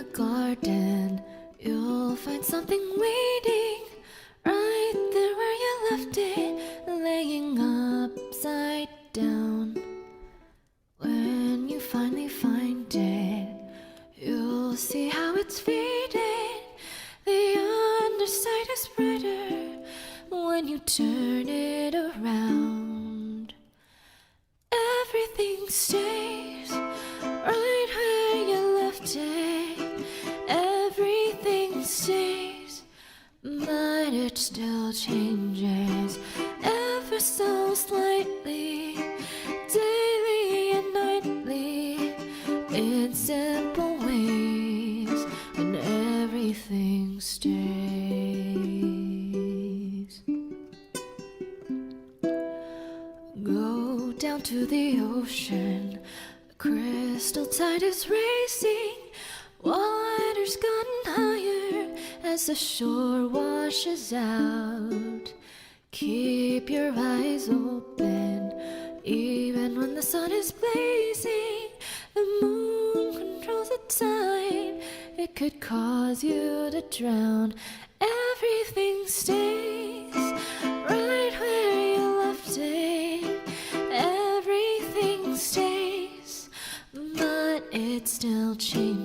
the garden, you'll find something waiting right there where you left it, laying upside down. When you finally find it, you'll see how it's faded. The underside is brighter when you turn it around. Everything stays right where you left it. Everything stays, but it still changes ever so slightly, daily and nightly, in simple ways, and everything stays. Go down to the ocean, the crystal tide is racing, water's gotten higher as the shore washes out. Keep your eyes open, even when the sun is blazing. The moon controls the tide, it could cause you to drown. Everything stays right where you left it. Everything stays, but it still changes